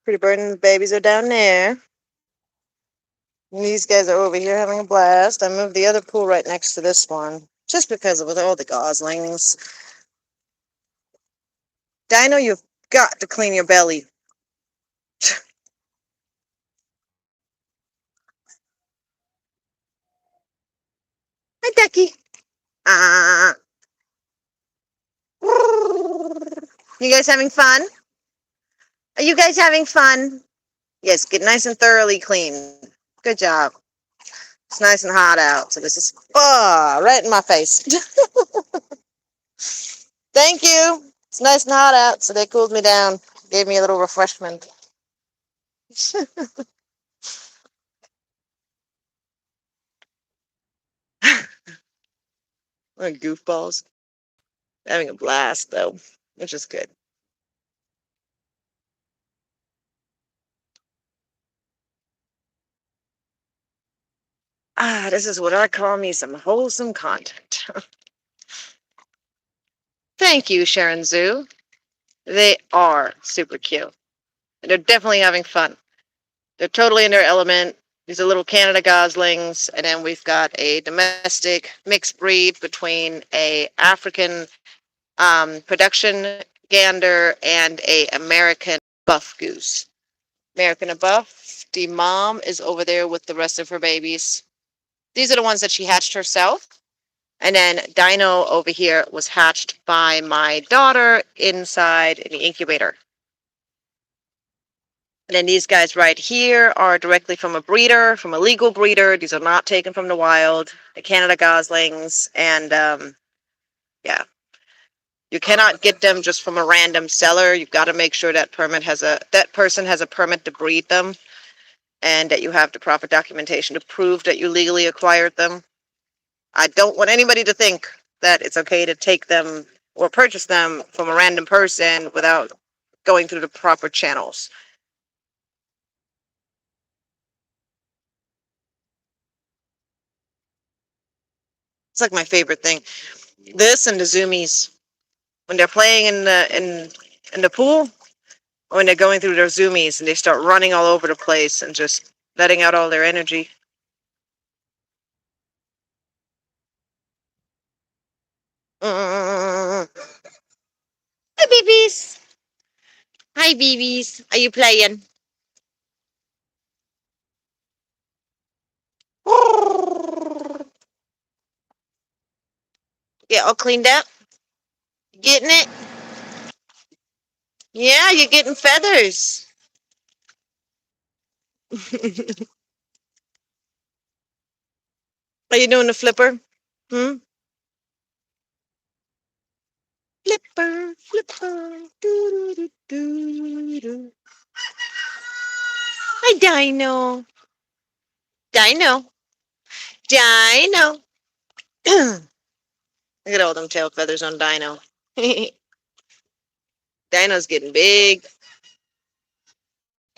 Pretty Bird and the babies are down there. And these guys are over here having a blast. I moved the other pool right next to this one, just because of with all the goslings. Dino, you've got to clean your belly. Hi, Ducky. Uh, you guys having fun? Are you guys having fun? Yes, get nice and thoroughly clean. Good job. It's nice and hot out, so this is right in my face. Thank you. It's nice and hot out, so they cooled me down. Gave me a little refreshment. What goofballs. Having a blast, though, which is good. This is what I call me some wholesome content. Thank you, Sharon Zoo. They are super cute. They're definitely having fun. They're totally in their element. These are little Canada goslings, and then we've got a domestic mixed breed between a African production gander and a American buff goose. American buff. The mom is over there with the rest of her babies. These are the ones that she hatched herself. And then Dino over here was hatched by my daughter inside the incubator. And then these guys right here are directly from a breeder, from a legal breeder. These are not taken from the wild. The Canada goslings. And yeah, you cannot get them just from a random seller. You've got to make sure that person has a permit to breed them, and that you have the proper documentation to prove that you legally acquired them. I don't want anybody to think that it's okay to take them or purchase them from a random person without going through the proper channels. It's like my favorite thing. This and the zoomies. When they're playing in the pool, or when they're going through their zoomies and they start running all over the place and just letting out all their energy. Hi, babies. Hi, babies. Are you playing? Get all cleaned up? Getting it? Yeah, you're getting feathers. Are you doing the flipper? Hmm? Flipper, flipper. Doo, doo, doo, doo. Hi, Dino. Dino. Dino. Look at all them tail feathers on Dino. Dino's getting big.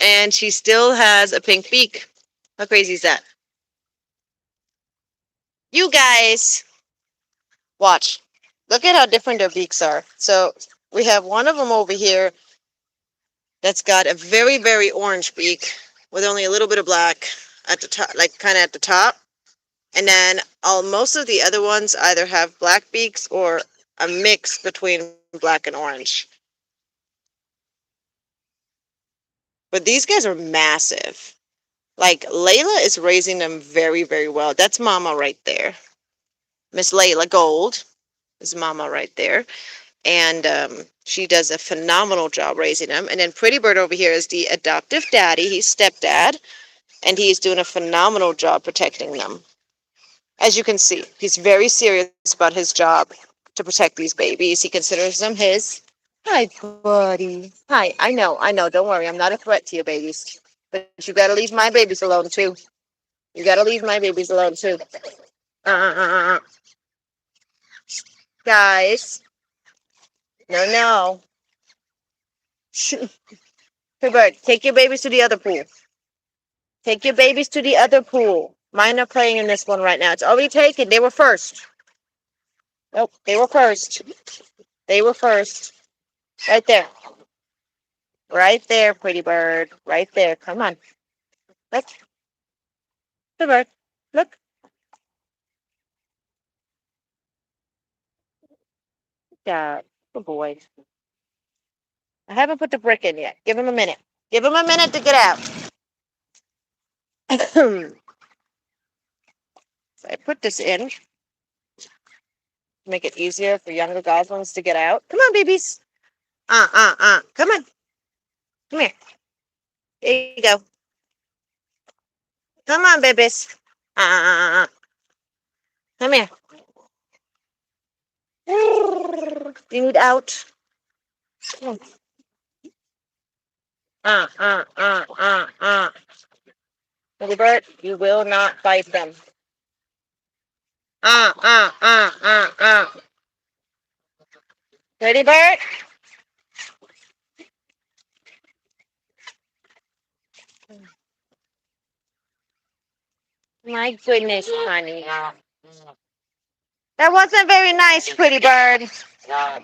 And she still has a pink beak. How crazy is that? You guys, watch. Look at how different their beaks are. So we have one of them over here that's got a very, very orange beak with only a little bit of black at the top, like kind of at the top. And then most of the other ones either have black beaks or a mix between black and orange. But these guys are massive. Like Layla is raising them very, very well. That's Mama right there. Miss Layla Gold is Mama right there. And she does a phenomenal job raising them. And then Pretty Bird over here is the adoptive daddy. He's stepdad. And he's doing a phenomenal job protecting them. As you can see, he's very serious about his job to protect these babies. He considers them his. Hi, buddy. Hi, I know. Don't worry. I'm not a threat to your babies. But you got to leave my babies alone, too. You got to leave my babies alone, too. Guys. No, no. Hey, Bird, take your babies to the other pool. Take your babies to the other pool. Mine are playing in this one right now. It's already taken. They were first. Nope, they were first. They were first. Right there. Right there, pretty bird. Right there. Come on. Look. The bird. Look. Yeah. Good boy. I haven't put the brick in yet. Give him a minute. Give him a minute to get out. So I put this in to make it easier for younger goslings to get out. Come on, babies. Come on. Come here. There you go. Come on, babies. Come here. Dude out. Little bird, you will not bite them. Ready, bird? My goodness, honey. That wasn't very nice, pretty bird. I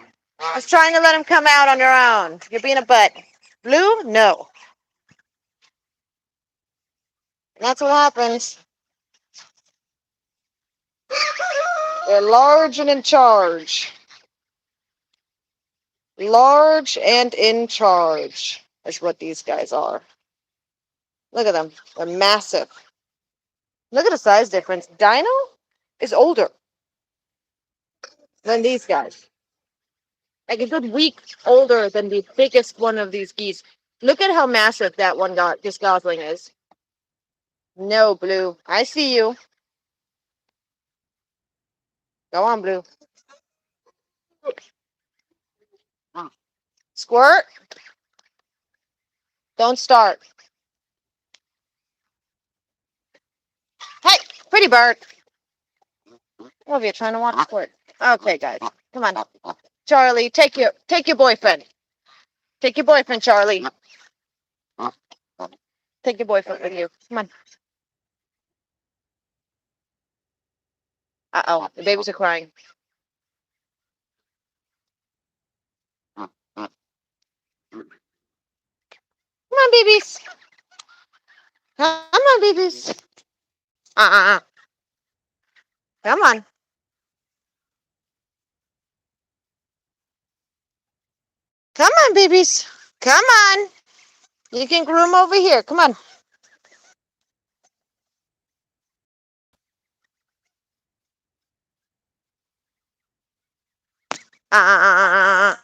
was trying to let him come out on your own. You're being a butt. Blue? No. That's what happens. They're large and in charge. Large and in charge is what these guys are. Look at them. They're massive. Look at the size difference. Dino is older than these guys. Like a good week older than the biggest one of these geese. Look at how massive that one this gosling is. No, Blue. I see you. Go on, Blue. Squirt. Don't start. Hey, pretty bird. What are you trying to watch Squirt? Okay, guys. Come on. Charlie, take your boyfriend. Take your boyfriend, Charlie. Take your boyfriend with you. Come on. Uh-oh. The babies are crying. Come on, babies. Come on, babies. Uh-uh. Come on. Come on, babies. Come on. You can groom over here. Come on. Uh-uh.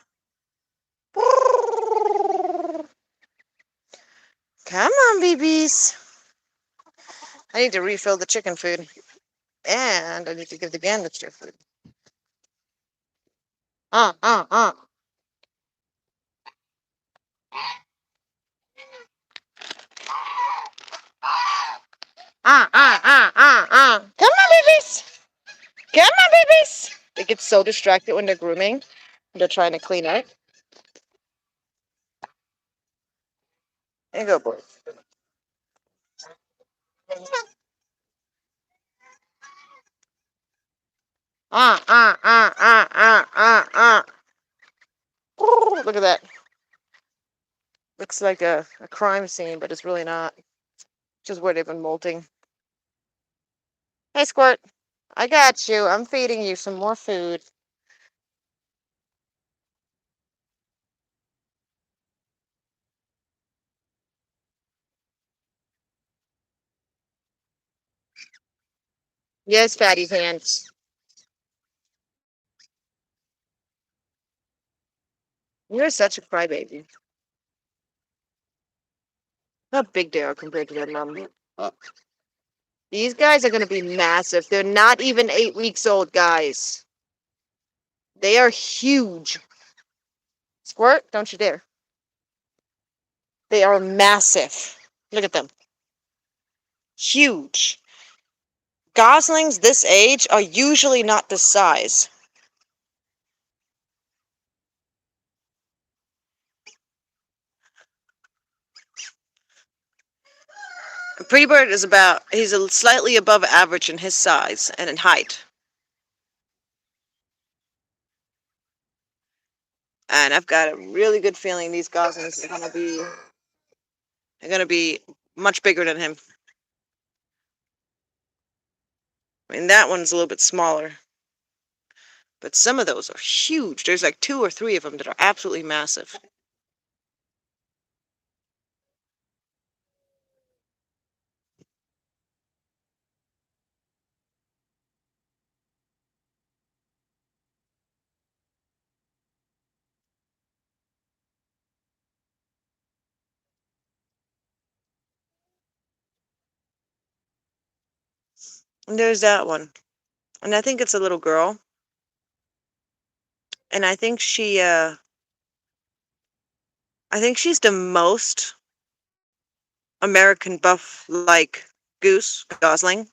Come on, babies. I need to refill the chicken food. And I need to give the bandits their food. Uh, uh, uh. Come on, babies. Come on, babies. They get so distracted when they're grooming. They're trying to clean up. There you go, boys. Look at that. Looks like a crime scene, but it's really not. Just where they've been molting. Hey, Squirt. I got you. I'm feeding you some more food. Yes, fatty hands. You're such a crybaby. How big they are compared to their mom. These guys are going to be massive. They're not even 8 weeks old, guys. They are huge. Squirt, don't you dare. They are massive. Look at them. Huge. Goslings this age are usually not this size. A pretty bird is he's slightly above average in his size and in height. And I've got a really good feeling these goslings are gonna be much bigger than him. I mean, that one's a little bit smaller, but some of those are huge. There's like 2 or 3 of them that are absolutely massive. And there's that one. And I think it's a little girl. And I think she's the most American buff like goose, gosling,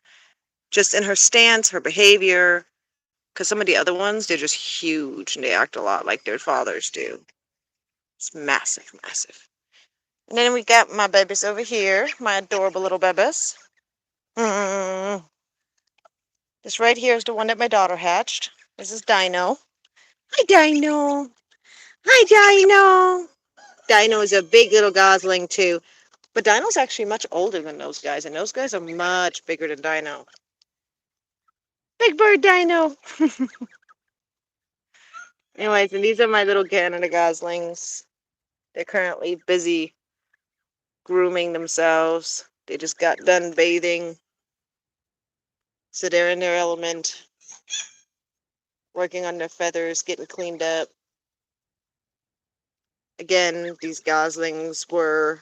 just in her stance, her behavior. Because some of the other ones, they're just huge and they act a lot like their fathers do. It's massive, massive. And then we got my babies over here, my adorable little babies. Mm. This right here is the one that my daughter hatched. This is Dino. Hi, Dino. Hi, Dino. Dino is a big little gosling, too. But Dino's actually much older than those guys, and those guys are much bigger than Dino. Big bird Dino. Anyways, and these are my little Canada goslings. They're currently busy grooming themselves. They just got done bathing. So they're in their element, working on their feathers, getting cleaned up. Again, these goslings were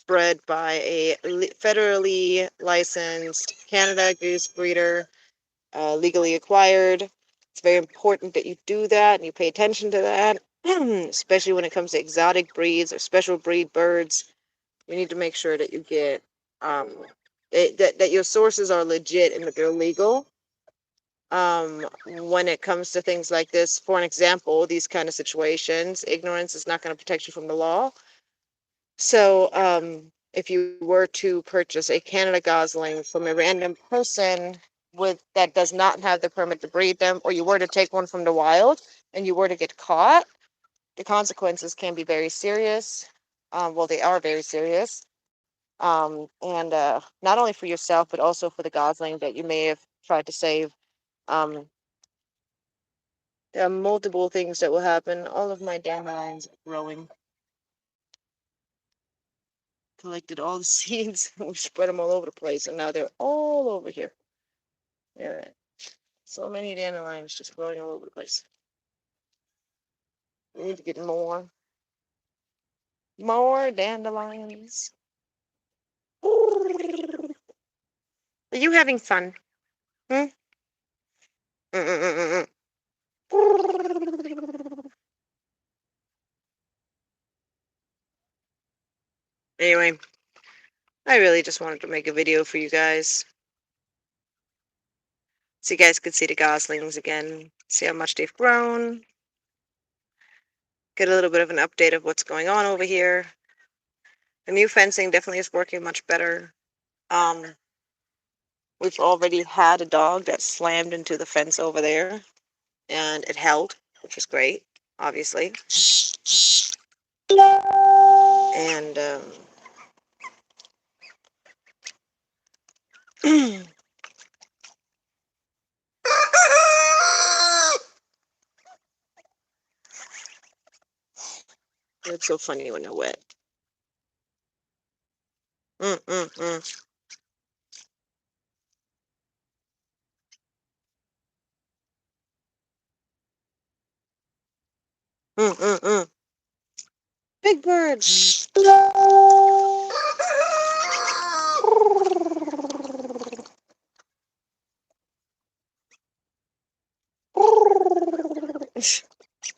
bred by a federally licensed Canada goose breeder, legally acquired. It's very important that you do that and you pay attention to that, especially when it comes to exotic breeds or special breed birds. You need to make sure that you get that your sources are legit and that they're legal. When it comes to things like this, for an example, these kind of situations, ignorance is not going to protect you from the law. So, if you were to purchase a Canada Gosling from a random person with that does not have the permit to breed them, or you were to take one from the wild and you were to get caught, the consequences can be very serious. Well, they are very serious. And not only for yourself, but also for the Gosling that you may have tried to save. Um, there are multiple things that will happen. All of my dandelions are growing. Collected all the seeds. We spread them all over the place, and now they're all over here. Yeah, so many dandelions just growing all over the place. We need to get more dandelions. Are you having fun? Hmm? Mm-mm-mm-mm. Anyway, I really just wanted to make a video for you guys, so you guys could see the goslings again, see how much they've grown, get a little bit of an update of what's going on over here. The new fencing definitely is working much better. Um, we've already had a dog that slammed into the fence over there, and it held, which was great, obviously. And it's so funny when they're wet. Mm, mm, mm. Mm, mm, mm. Big bird.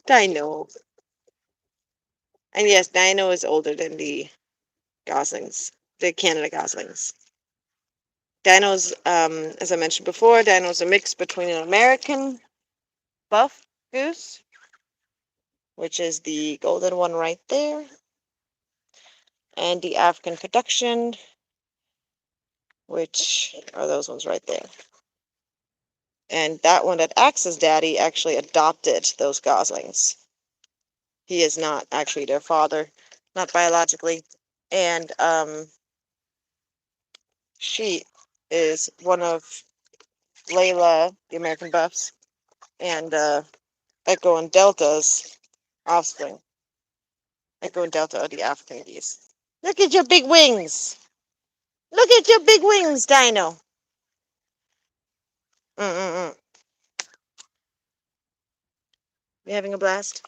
Dino. And yes, Dino is older than the goslings, the Canada goslings. Dino's, as I mentioned before, Dino's a mix between an American buff goose, which is the golden one right there, and the African production, which are those ones right there. And that one that acts as daddy actually adopted those goslings. He is not actually their father, not biologically. And she is one of Layla, the American Buffs, and Echo and Delta's offspring. Echo and Delta are the African geese. Look at your big wings. Look at your big wings, Dino. Mm-mm-mm. You having a blast?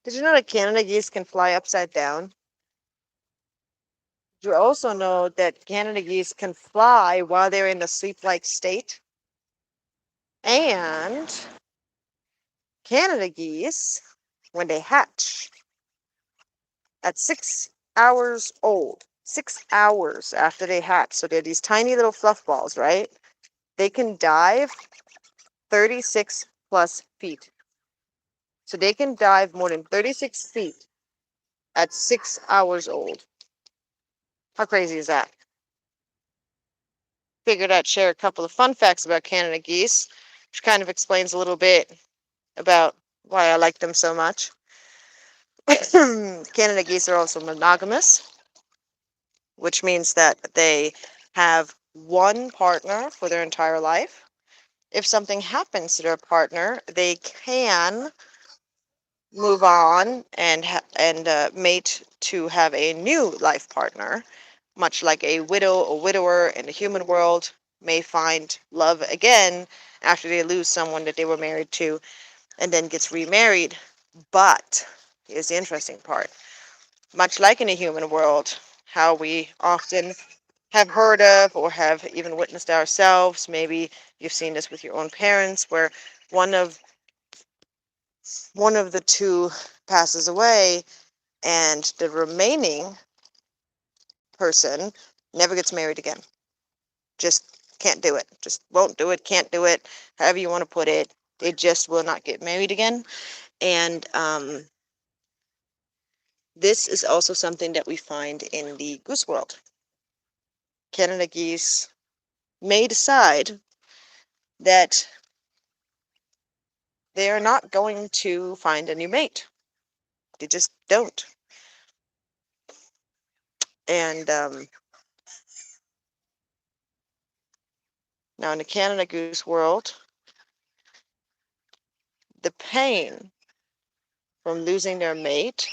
Did you know that Canada geese can fly upside down? Did you also know that Canada geese can fly while they're in the sleep-like state? And Canada geese, when they hatch at 6 hours old, 6 hours after they hatch, so they're these tiny little fluff balls, right? They can dive 36 plus feet. So they can dive more than 36 feet at 6 hours old. How crazy is that? Figured I'd share a couple of fun facts about Canada geese, which kind of explains a little bit about why I like them so much. Canada geese are also monogamous, which means that they have one partner for their entire life. If something happens to their partner, they can move on and mate to have a new life partner, much like a widow or widower in the human world may find love again after they lose someone that they were married to and then gets remarried. But here's the interesting part. Much like in the human world, how we often have heard of or have even witnessed ourselves, maybe you've seen this with your own parents, where one of the two passes away and the remaining person never gets married again. Just can't do it. Just won't do it, can't do it, however you want to put it. They just will not get married again. And this is also something that we find in the goose world. Canada geese may decide that they are not going to find a new mate. They just don't. And now in the Canada goose world, the pain from losing their mate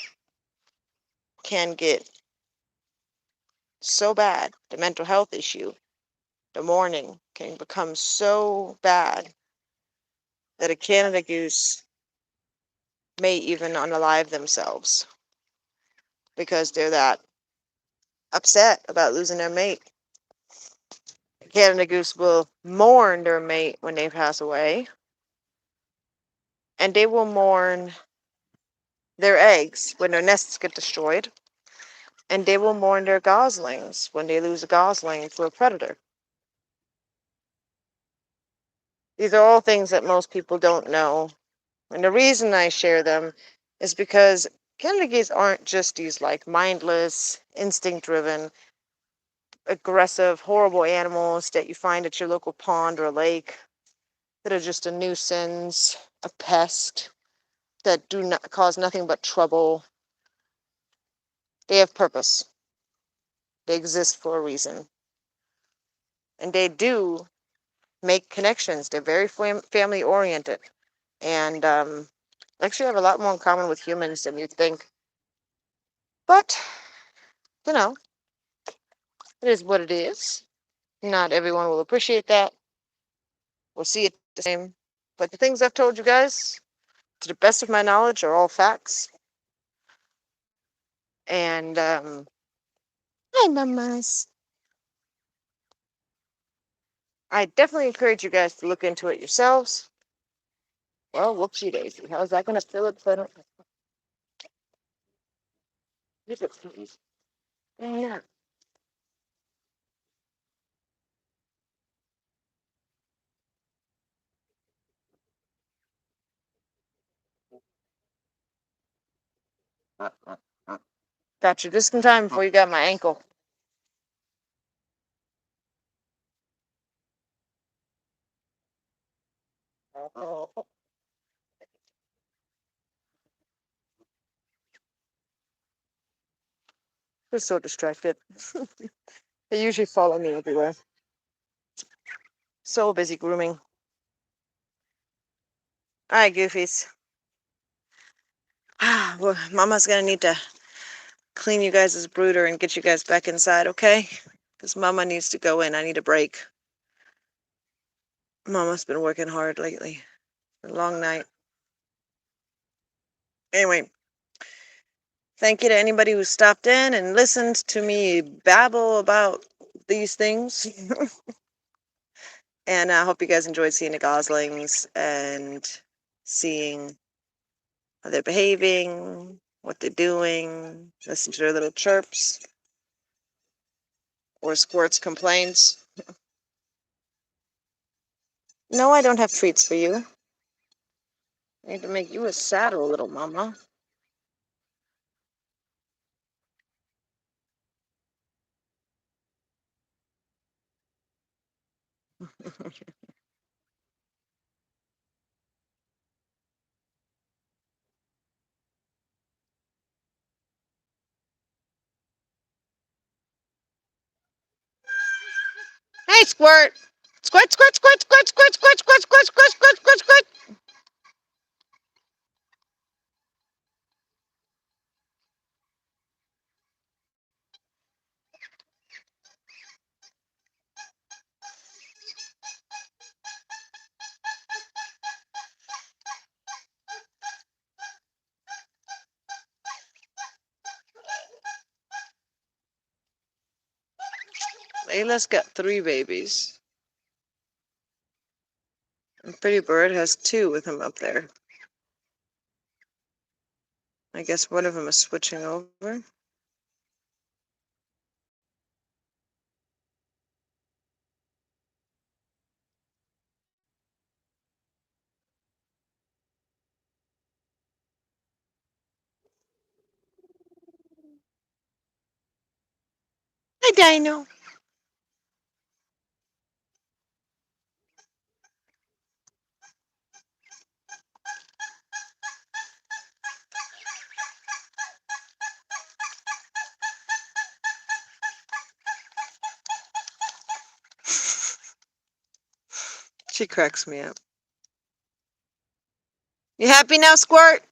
can get so bad, the mental health issue, the mourning can become so bad that a Canada goose may even unalive themselves because they're that upset about losing their mate. A Canada goose will mourn their mate when they pass away, and they will mourn their eggs when their nests get destroyed, and they will mourn their goslings when they lose a gosling to a predator. These are all things that most people don't know. And the reason I share them is because Canada geese aren't just these like mindless, instinct driven, aggressive, horrible animals that you find at your local pond or lake that are just a nuisance, a pest, that do not cause nothing but trouble. They have purpose. They exist for a reason. And they do make connections. They're very family oriented. And actually have a lot more in common with humans than you'd think. But, you know, it is what it is. Not everyone will appreciate that. We'll see it the same. But the things I've told you guys, to the best of my knowledge, are all facts. And hi, mamas. I definitely encourage you guys to look into it yourselves. Well, whoopsie daisy. How's that going to fill it? So I don't. Leave it, please. Yeah. Got you just in time before you got my ankle. Oh, they're so distracted. They usually follow me everywhere. So busy grooming. All right, goofies. Well, Mama's gonna need to clean you guys' brooder and get you guys back inside, okay? Because Mama needs to go in. I need a break. Mama's been working hard lately. A long night. Anyway, thank you to anybody who stopped in and listened to me babble about these things. And I hope you guys enjoyed seeing the goslings and seeing how they're behaving, what they're doing, listen to their little chirps or Squirt's complaints. No, I don't have treats for you. I need to make you a saddle, little mama. Hey, Squirt! Squirt, squirt, squirt, squirt, squirt, squirt, squirt, squirt, squirt, squirt, squirt, squirt. Layla's got 3 babies. And Pretty Bird has 2 with him up there. I guess one of them is switching over. Hi, Dino. She cracks me up. You happy now, Squirt?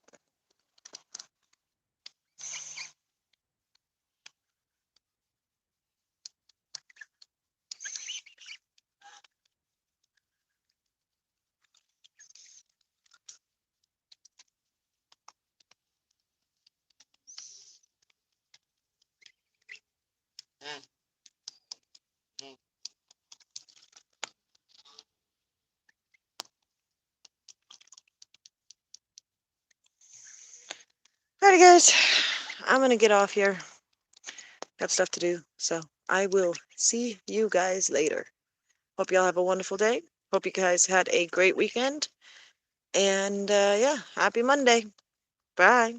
Alrighty, guys. I'm gonna get off here. Got stuff to do. So I will see you guys later. Hope y'all have a wonderful day. Hope you guys had a great weekend. And yeah, happy Monday. Bye.